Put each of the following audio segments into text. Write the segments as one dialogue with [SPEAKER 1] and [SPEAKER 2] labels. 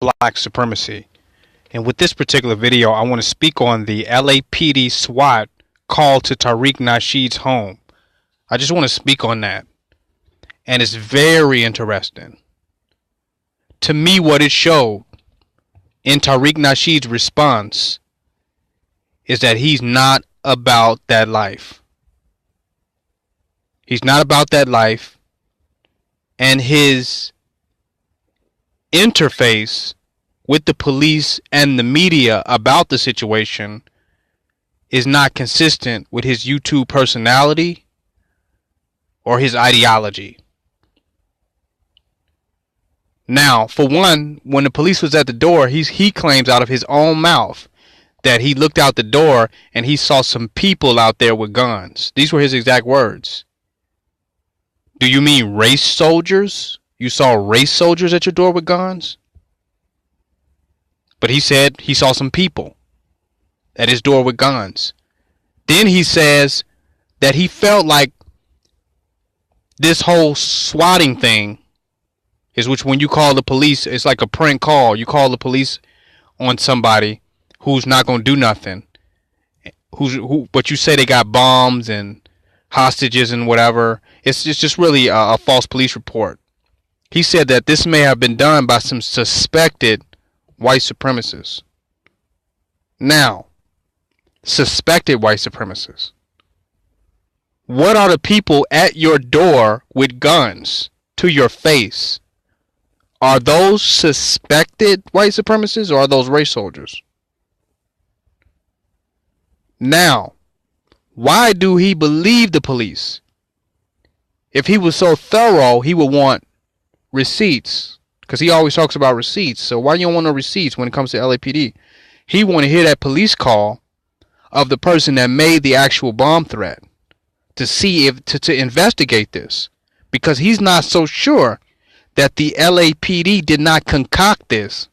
[SPEAKER 1] black supremacy. And with this particular video, I want to speak on the LAPD SWAT call to Tariq Nasheed's home. I just want to speak on that. And it's very interesting. To me, what it showed in Tariq Nasheed's response is that he's not about that life. He's not about that life. And his interface with the police and the media about the situation is not consistent with his YouTube personality or his ideology. Now, for one, when the police was at the door, he claims out of his own mouth that he looked out the door and he saw some people out there with guns. These were his exact words. Do you mean race soldiers? You saw race soldiers at your door with guns? But he said he saw some people at his door with guns. Then he says that he felt like this whole swatting thing is, which when you call the police, it's like a prank call. You call the police on somebody who's not going to do nothing. But you say they got bombs and hostages and whatever. It's just really a false police report. He said that this may have been done by some suspected white supremacists. Now, suspected white supremacists. What are the people at your door with guns to your face? Are those suspected white supremacists or are those race soldiers? Now, why do he believe the police? If he was so thorough, he would want receipts, because he always talks about receipts. So why you don't want no receipts when it comes to LAPD? He want to hear that police call of the person that made the actual bomb threat to see if to investigate this, because he's not so sure that the LAPD did not concoct this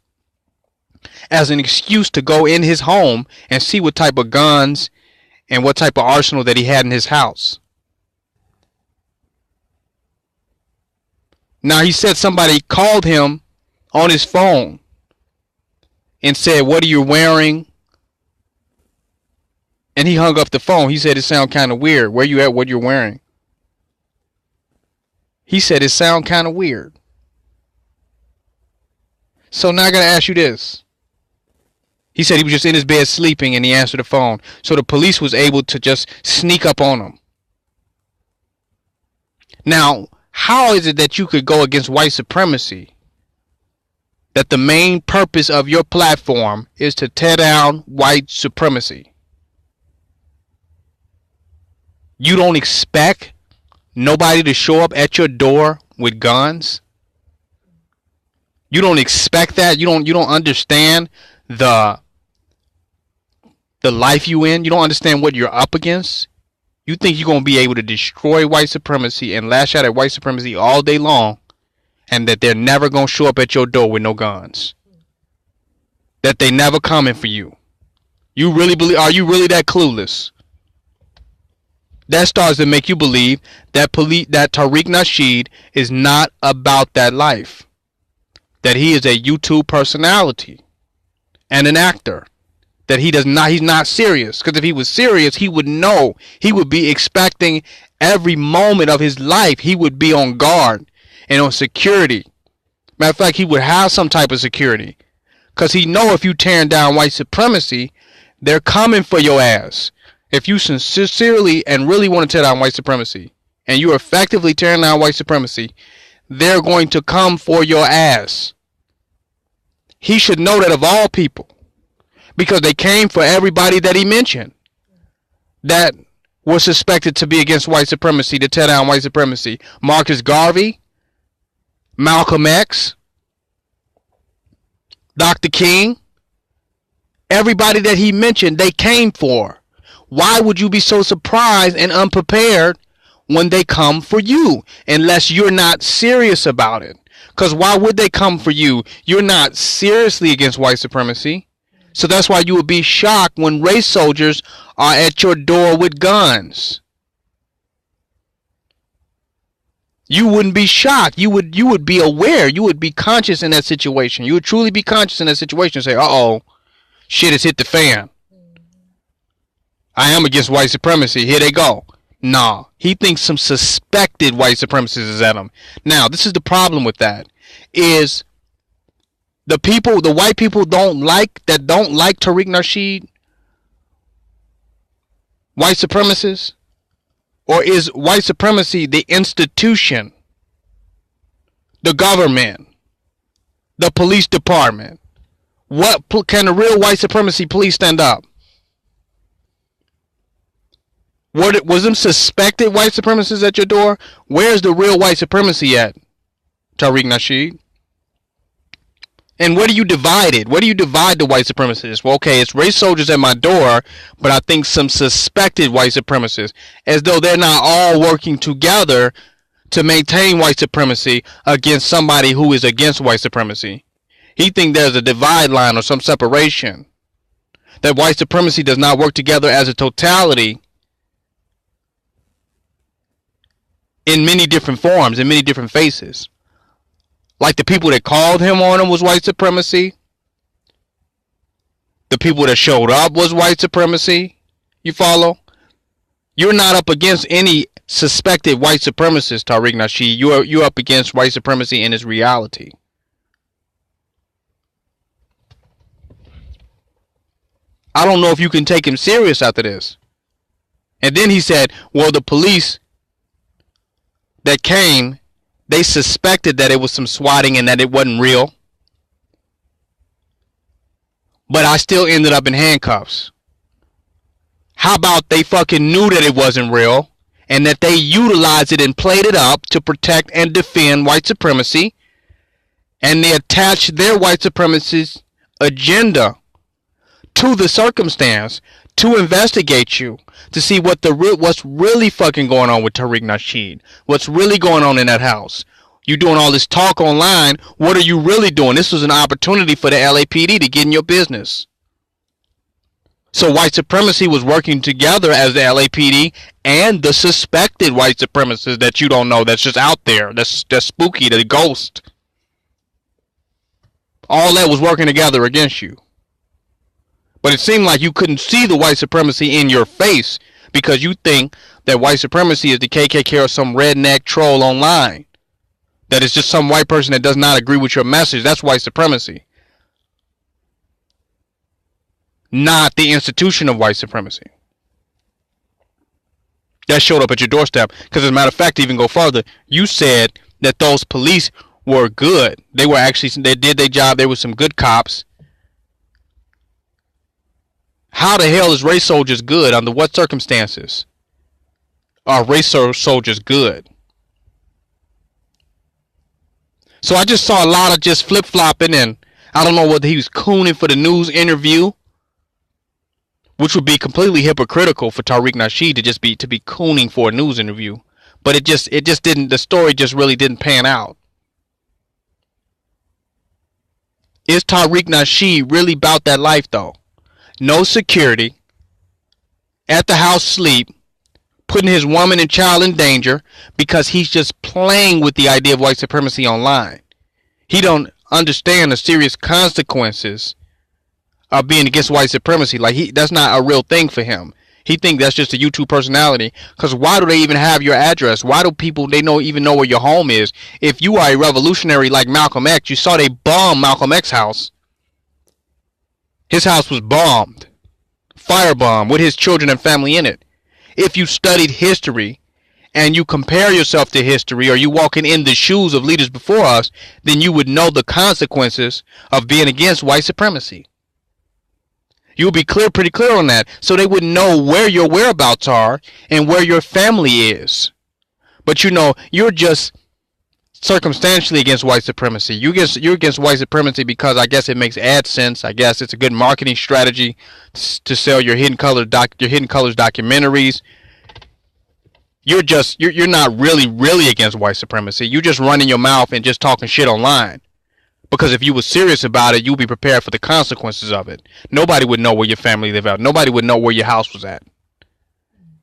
[SPEAKER 1] as an excuse to go in his home and see what type of guns and what type of arsenal that he had in his house. Now, he said somebody called him on his phone and said, "What are you wearing?" And he hung up the phone. He said it sounded kind of weird. Where you at? What you're wearing? He said it sounded kind of weird. So now I got to ask you this. He said he was just in his bed sleeping and he answered the phone. So the police was able to just sneak up on him. Now, how is it that you could go against white supremacy? That the main purpose of your platform is to tear down white supremacy. You don't expect nobody to show up at your door with guns? You don't expect that? You don't understand the life you in? You don't understand what you're up against? You think you're going to be able to destroy white supremacy and lash out at white supremacy all day long, and that they're never going to show up at your door with no guns? That they never coming for you? You really believe? Are you really that clueless? That starts to make you believe that that Tariq Nasheed is not about that life. That he is a YouTube personality and an actor. That he's not serious. Because if he was serious, he would know. He would be expecting every moment of his life. He would be on guard and on security. Matter of fact, he would have some type of security. Because he know if you tearing down white supremacy, they're coming for your ass. If you sincerely and really want to tear down white supremacy, and you're effectively tearing down white supremacy, they're going to come for your ass. He should know that of all people. Because they came for everybody that he mentioned that was suspected to be against white supremacy, to tear down white supremacy. Marcus Garvey, Malcolm X, Dr. King, everybody that he mentioned, they came for. Why would you be so surprised and unprepared when they come for you? Unless you're not serious about it. Because why would they come for you? You're not seriously against white supremacy. So that's why you would be shocked when race soldiers are at your door with guns. You wouldn't be shocked. You would be aware. You would be conscious in that situation. You would truly be conscious in that situation and say, uh-oh, shit has hit the fan. I am against white supremacy. Here they go. Nah, he thinks some suspected white supremacists is at him. Now, this is the problem with that. Is the white people don't like Tariq Nasheed, white supremacists? Or is white supremacy the institution, the government, the police department? What can the real white supremacy police stand up? Was them suspected white supremacists at your door? Where's the real white supremacy at, Tariq Nasheed? And where do you divide it? Where do you divide the white supremacists? Well, okay, it's race soldiers at my door, but I think some suspected white supremacists, as though they're not all working together to maintain white supremacy against somebody who is against white supremacy. He thinks there's a divide line or some separation. That white supremacy does not work together as a totality in many different forms, in many different faces. Like the people that called him on him was white supremacy. The people that showed up was white supremacy. You follow? You're not up against any suspected white supremacist, Tariq Nasheed. You're up against white supremacy in its reality. I don't know if you can take him serious after this. And then he said, well, the police that came, they suspected that it was some swatting and that it wasn't real. But I still ended up in handcuffs. How about they fucking knew that it wasn't real and that they utilized it and played it up to protect and defend white supremacy, and they attached their white supremacist agenda to the circumstance to investigate you, to see what's really fucking going on with Tariq Nasheed, what's really going on in that house. You doing all this talk online, what are you really doing? This was an opportunity for the LAPD to get in your business. So white supremacy was working together as the LAPD and the suspected white supremacists that you don't know, that's just out there, that's spooky, the ghost. All that was working together against you. But it seemed like you couldn't see the white supremacy in your face because you think that white supremacy is the KKK or some redneck troll online. That it's just some white person that does not agree with your message. That's white supremacy. Not the institution of white supremacy. That showed up at your doorstep. Because as a matter of fact, to even go further, you said that those police were good. They did their job. They were some good cops. How the hell is race soldiers good? Under what circumstances are race soldiers good? So I just saw a lot of just flip-flopping, and I don't know whether he was cooning for the news interview, which would be completely hypocritical for Tariq Nasheed to be cooning for a news interview. But it just didn't, the story just really didn't pan out. Is Tariq Nasheed really about that life though? No security, at the house sleep, putting his woman and child in danger because he's just playing with the idea of white supremacy online. He don't understand the serious consequences of being against white supremacy. Like that's not a real thing for him. He thinks that's just a YouTube personality. Because why do they even have your address? Why do people even know where your home is? If you are a revolutionary like Malcolm X, you saw they bombed Malcolm X's house. His house was bombed, firebombed, with his children and family in it. If you studied history and you compare yourself to history, or you walking in the shoes of leaders before us, then you would know the consequences of being against white supremacy. You would be pretty clear on that, so they wouldn't know where your whereabouts are and where your family is. But you're just circumstantially against white supremacy. You're against white supremacy because I guess it makes AdSense. I guess it's a good marketing strategy to sell your Hidden Colors documentaries. You're not really against white supremacy. You're just running your mouth and just talking shit online. Because if you were serious about it, you'd be prepared for the consequences of it. Nobody would know where your family lived at. Nobody would know where your house was at.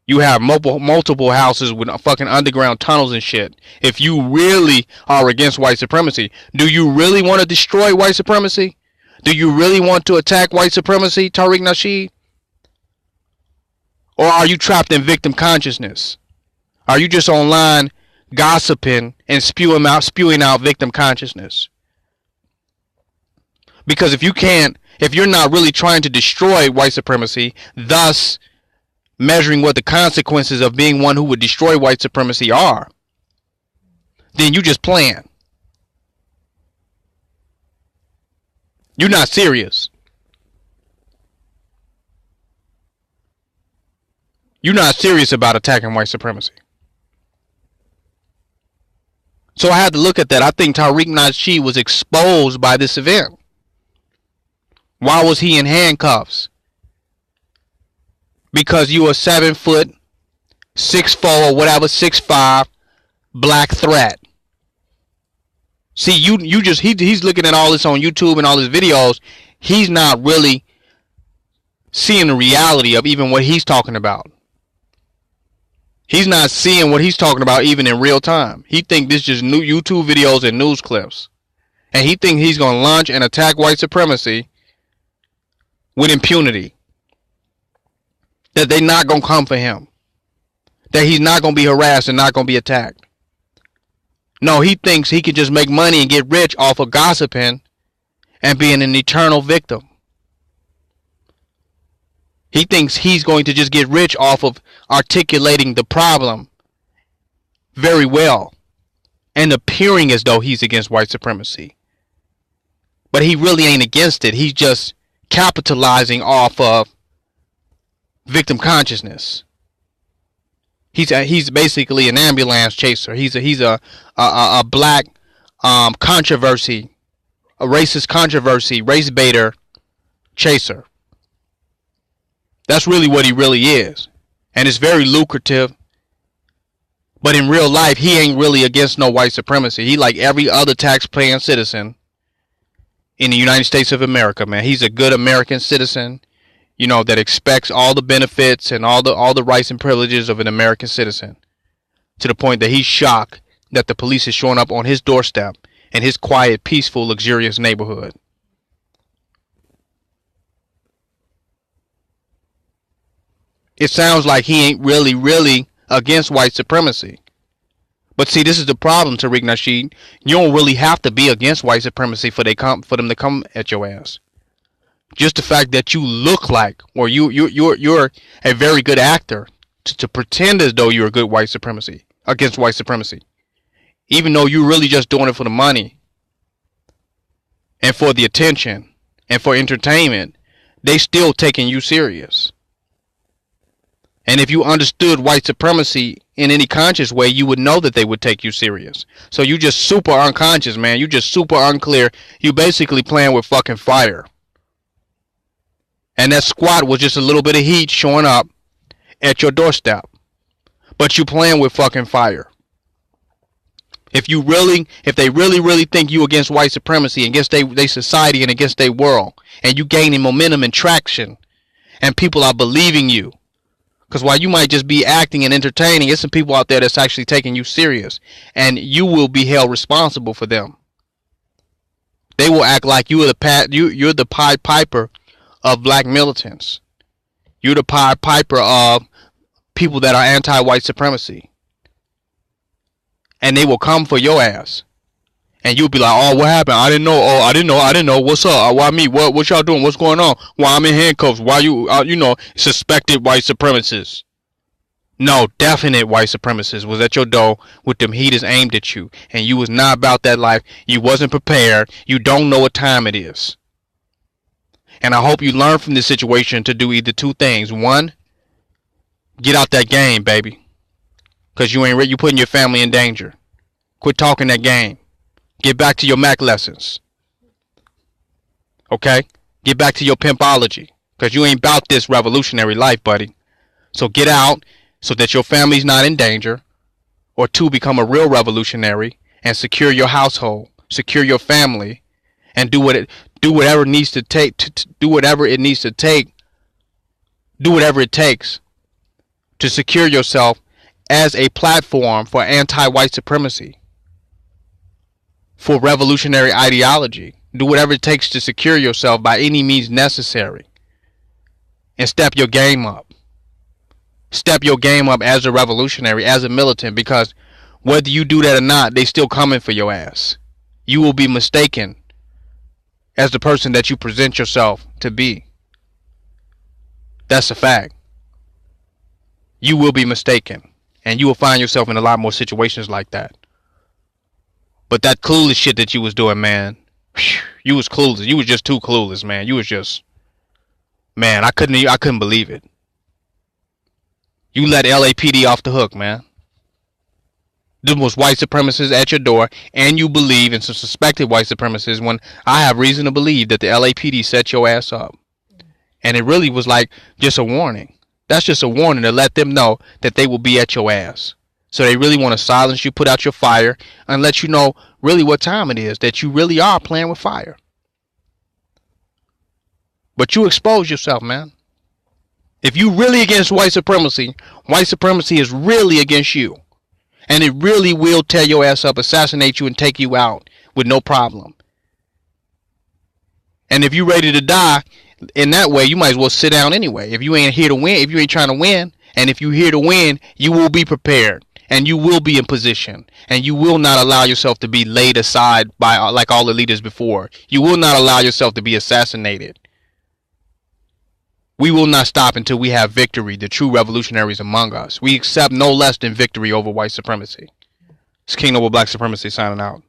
[SPEAKER 1] You have multiple houses with fucking underground tunnels and shit. If you really are against white supremacy, do you really want to destroy white supremacy? Do you really want to attack white supremacy, Tariq Nasheed? Or are you trapped in victim consciousness? Are you just online gossiping and spewing out victim consciousness? Because if you're not really trying to destroy white supremacy, thus measuring what the consequences of being one who would destroy white supremacy are, then you just playing. You're not serious. You're not serious about attacking white supremacy. So I had to look at that. I think Tariq Nasheed was exposed by this event. Why was he in handcuffs? Because you a 7 foot, 6'4" or whatever, 6'5" black threat. See, he's looking at all this on YouTube and all his videos. He's not really seeing the reality of even what he's talking about. He's not seeing what he's talking about even in real time. He think this just new YouTube videos and news clips. And he think he's going to launch and attack white supremacy with impunity. That they not going to come for him. That he's not going to be harassed and not going to be attacked. No, he thinks he can just make money and get rich off of gossiping and being an eternal victim. He thinks he's going to just get rich off of articulating the problem very well and appearing as though he's against white supremacy. But he really ain't against it. He's just capitalizing off of victim consciousness. He's basically an ambulance chaser. He's a black controversy, a racist controversy, race baiter chaser. That's really what he really is. And it's very lucrative. But in real life, he ain't really against no white supremacy. He like every other tax-paying citizen in the United States of America, man. He's a good American citizen, you know, that expects all the benefits and all the rights and privileges of an American citizen. To the point that he's shocked that the police is showing up on his doorstep in his quiet, peaceful, luxurious neighborhood. It sounds like he ain't really against white supremacy. But see, this is the problem, Tariq Nasheed. You don't really have to be against white supremacy for them to come at your ass. Just the fact that you look like, or you're a very good actor to pretend as though you're a good against white supremacy, even though you're really just doing it for the money and for the attention and for entertainment, they still taking you serious. And if you understood white supremacy in any conscious way, you would know that they would take you serious. So you just super unconscious, man. You just super unclear. You basically playing with fucking fire. And that squat was just a little bit of heat showing up at your doorstep. But you playing with fucking fire. If they really think you against white supremacy, against their society and against their world, and you gaining momentum and traction, and people are believing you. Because while you might just be acting and entertaining, there's some people out there that's actually taking you serious. And you will be held responsible for them. They will act like you're the Pied Piper of black militants. You're the Pied Piper of people that are anti-white supremacy. And they will come for your ass. And you'll be like, oh, what happened? I didn't know. Oh, I didn't know. What's up? Why me? What y'all doing? What's going on? Why I'm in handcuffs? Why you suspected white supremacists? No, definite white supremacists was at your door with them heaters aimed at you. And you was not about that life. You wasn't prepared. You don't know what time it is. And I hope you learn from this situation to do either two things. One, get out that game, baby. Because you putting your family in danger. Quit talking that game. Get back to your Mac lessons. Okay? Get back to your pimpology. Because you ain't about this revolutionary life, buddy. So get out so that your family's not in danger. Or two, become a real revolutionary and secure your household. Secure your family. And do whatever it needs to take. Do whatever it takes to secure yourself as a platform for anti-white supremacy, for revolutionary ideology. Do whatever it takes to secure yourself by any means necessary. And step your game up. Step your game up as a revolutionary, as a militant, because whether you do that or not, they still coming for your ass. You will be mistaken as the person that you present yourself to be. That's a fact. You will be mistaken. And you will find yourself in a lot more situations like that. But that clueless shit that you was doing, man. You was clueless. You was just too clueless, man. You was just... Man, I couldn't believe it. You let LAPD off the hook, man. There was white supremacists at your door, and you believe in some suspected white supremacists when I have reason to believe that the LAPD set your ass up. And it really was like just a warning. That's just a warning to let them know that they will be at your ass. So they really want to silence you, put out your fire, and let you know really what time it is, that you really are playing with fire. But you expose yourself, man. If you really against white supremacy is really against you. And it really will tear your ass up, assassinate you, and take you out with no problem. And if you're ready to die in that way, you might as well sit down anyway. If you ain't here to win, if you ain't trying to win, and if you're here to win, you will be prepared. And you will be in position. And you will not allow yourself to be laid aside by like all the leaders before. You will not allow yourself to be assassinated. We will not stop until we have victory, the true revolutionaries among us. We accept no less than victory over white supremacy. It's King Noble Black Supremacy signing out.